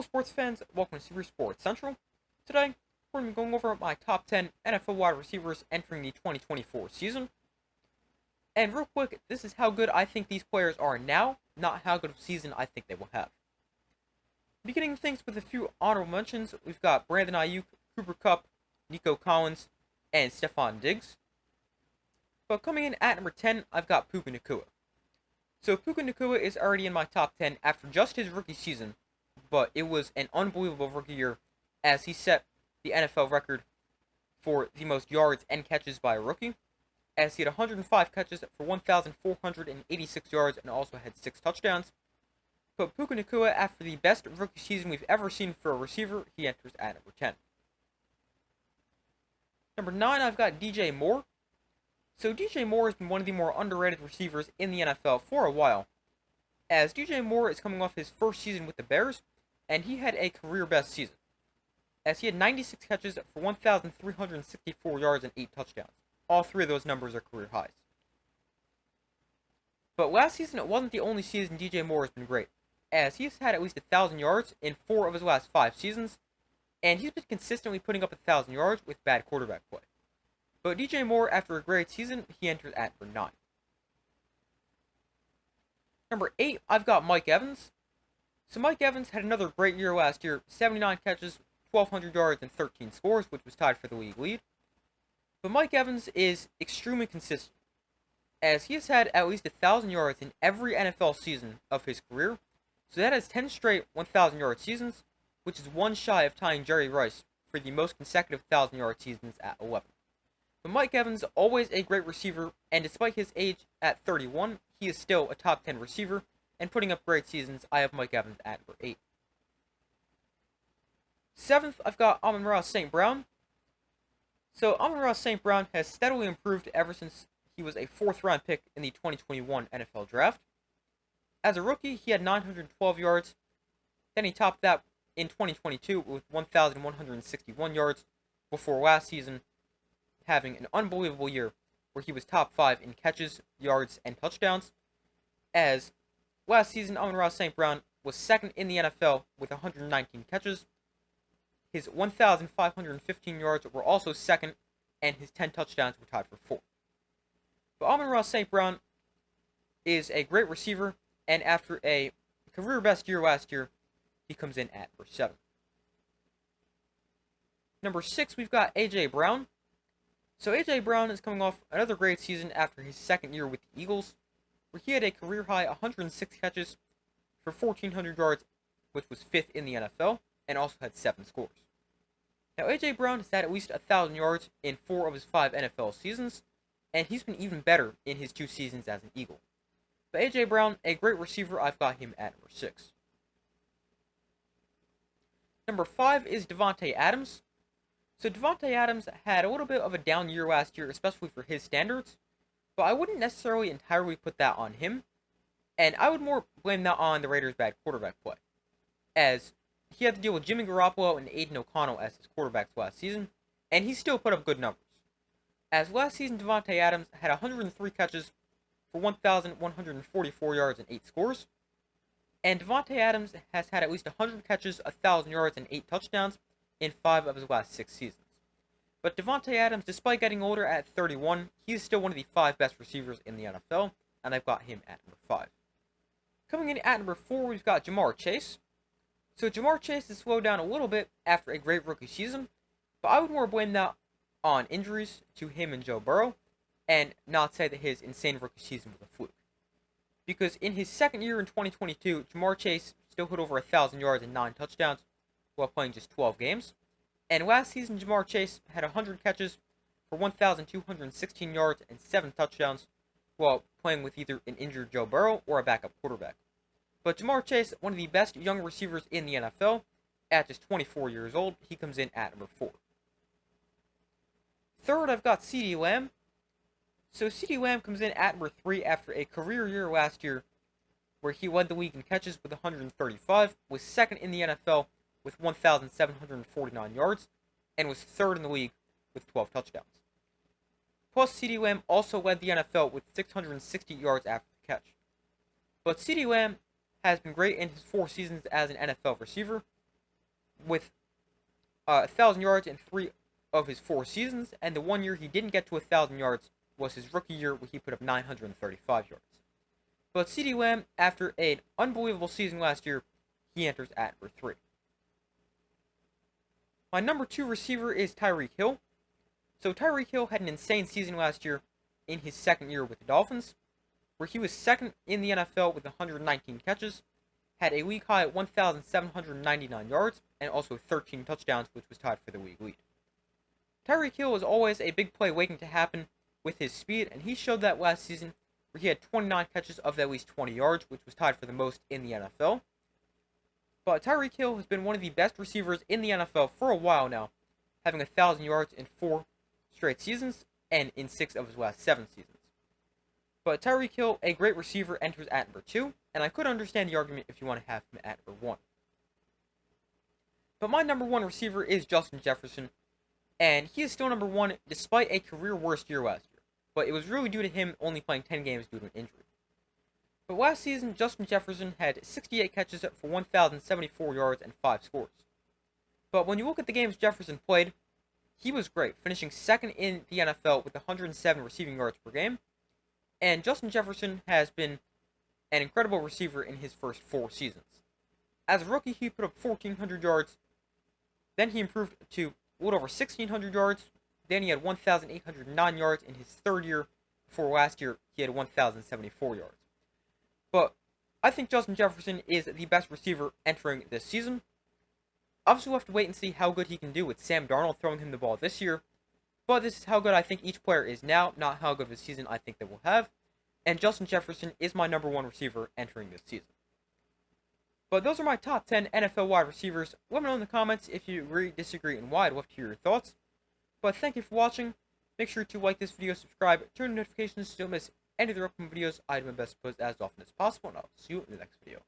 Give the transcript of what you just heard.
Hello sports fans, welcome to Super Sports Central. Today, we're going to be going over my top 10 NFL wide receivers entering the 2024 season. And real quick, this is how good I think these players are now, not how good of a season I think they will have. Beginning things with a few honorable mentions, we've got Brandon Aiyuk, Cooper Kupp, Nico Collins, and Stefon Diggs. But coming in at number 10, I've got Puka Nacua. So Puka Nacua is already in my top 10 after just his rookie season, but it was an unbelievable rookie year as he set the NFL record for the most yards and catches by a rookie, as he had 105 catches for 1,486 yards and also had 6 touchdowns. But Puka Nacua, after the best rookie season we've ever seen for a receiver, he enters at number 10. Number 9, I've got DJ Moore. So DJ Moore has been one of the more underrated receivers in the NFL for a while, as DJ Moore is coming off his first season with the Bears, and he had a career-best season, as he had 96 catches for 1,364 yards and 8 touchdowns. All three of those numbers are career highs. But last season, it wasn't the only season DJ Moore has been great, as he has had at least 1,000 yards in 4 of his last 5 seasons, and he's been consistently putting up 1,000 yards with bad quarterback play. But DJ Moore, after a great season, he enters at number 9. Number 8, I've got Mike Evans. So Mike Evans had another great year last year, 79 catches, 1,200 yards, and 13 scores, which was tied for the league lead. But Mike Evans is extremely consistent, as he has had at least 1,000 yards in every NFL season of his career. So that is 10 straight 1,000-yard seasons, which is one shy of tying Jerry Rice for the most consecutive 1,000-yard seasons at 11. But Mike Evans, always a great receiver, and despite his age at 31, he is still a top 10 receiver, and putting up great seasons. I have Mike Evans at number 8. 7th, I've got Amon-Ra St. Brown. So Amon-Ra St. Brown has steadily improved ever since he was a 4th-round pick in the 2021 NFL Draft. As a rookie, he had 912 yards. Then he topped that in 2022 with 1,161 yards, before last season having an unbelievable year where he was top 5 in catches, yards, and touchdowns. As last season, Amon-Ra St. Brown was 2nd in the NFL with 119 catches. His 1,515 yards were also 2nd, and his 10 touchdowns were tied for 4th. But Amon-Ra St. Brown is a great receiver, and after a career-best year last year, he comes in at number 7. Number 6, we've got A.J. Brown. So A.J. Brown is coming off another great season after his 2nd year with the Eagles, where he had a career-high 106 catches for 1,400 yards, which was 5th in the NFL, and also had 7 scores. Now, A.J. Brown has had at least 1,000 yards in 4 of his 5 NFL seasons, and he's been even better in his 2 seasons as an Eagle. But A.J. Brown, a great receiver, I've got him at number 6. Number 5 is Davante Adams. So Davante Adams had a little bit of a down year last year, especially for his standards, but I wouldn't necessarily entirely put that on him, and I would more blame that on the Raiders' bad quarterback play, as he had to deal with Jimmy Garoppolo and Aiden O'Connell as his quarterbacks last season, and he still put up good numbers. As last season, Davante Adams had 103 catches for 1,144 yards and 8 scores, and Davante Adams has had at least 100 catches, 1,000 yards, and 8 touchdowns in 5 of his last 6 seasons. But Davante Adams, despite getting older at 31, he's still one of the 5 best receivers in the NFL, and I've got him at number 5. Coming in at number 4, we've got Ja'Marr Chase. So Ja'Marr Chase has slowed down a little bit after a great rookie season, but I would more blame that on injuries to him and Joe Burrow, and not say that his insane rookie season was a fluke. Because in his 2nd year in 2022, Ja'Marr Chase still hit over 1,000 yards and 9 touchdowns while playing just 12 games. And last season, Ja'Marr Chase had 100 catches for 1,216 yards and 7 touchdowns while playing with either an injured Joe Burrow or a backup quarterback. But Ja'Marr Chase, one of the best young receivers in the NFL, at just 24 years old, he comes in at number 4. 3rd, I've got CeeDee Lamb. So CeeDee Lamb comes in at number 3 after a career year last year where he led the league in catches with 135, was 2nd in the NFL with 1,749 yards, and was 3rd in the league with 12 touchdowns. Plus, CeeDee Lamb also led the NFL with 660 yards after the catch. But CeeDee Lamb has been great in his 4 seasons as an NFL receiver, with 1,000 yards in 3 of his 4 seasons, and the 1 year he didn't get to 1,000 yards was his rookie year, where he put up 935 yards. But CeeDee Lamb, after an unbelievable season last year, he enters at number 3. My number 2 receiver is Tyreek Hill. So Tyreek Hill had an insane season last year in his second year with the Dolphins, where he was second in the NFL with 119 catches, had a league high at 1,799 yards, and also 13 touchdowns, which was tied for the league lead. Tyreek Hill is always a big play waiting to happen with his speed, and he showed that last season, where he had 29 catches of at least 20 yards, which was tied for the most in the NFL. But Tyreek Hill has been one of the best receivers in the NFL for a while now, having 1,000 yards in 4 straight seasons and in 6 of his last 7 seasons. But Tyreek Hill, a great receiver, enters at number 2, and I could understand the argument if you want to have him at number 1. But my number 1 receiver is Justin Jefferson, and he is still number 1 despite a career worst year last year. But it was really due to him only playing 10 games due to an injury. But last season, Justin Jefferson had 68 catches for 1,074 yards and 5 scores. But when you look at the games Jefferson played, he was great, finishing second in the NFL with 107 receiving yards per game. And Justin Jefferson has been an incredible receiver in his first 4 seasons. As a rookie, he put up 1,400 yards. Then he improved to a little over 1,600 yards. Then he had 1,809 yards in his third year. Before last year, he had 1,074 yards. But I think Justin Jefferson is the best receiver entering this season. Obviously, we'll have to wait and see how good he can do with Sam Darnold throwing him the ball this year. But this is how good I think each player is now, not how good of a season I think they will have. And Justin Jefferson is my number 1 receiver entering this season. But those are my top 10 NFL wide receivers. Let me know in the comments if you agree, disagree, and why. I'd love to hear your thoughts. But thank you for watching. Make sure to like this video, subscribe, turn on notifications so you don't miss any of the upcoming videos. I do my best to post as often as possible, and I'll see you in the next video.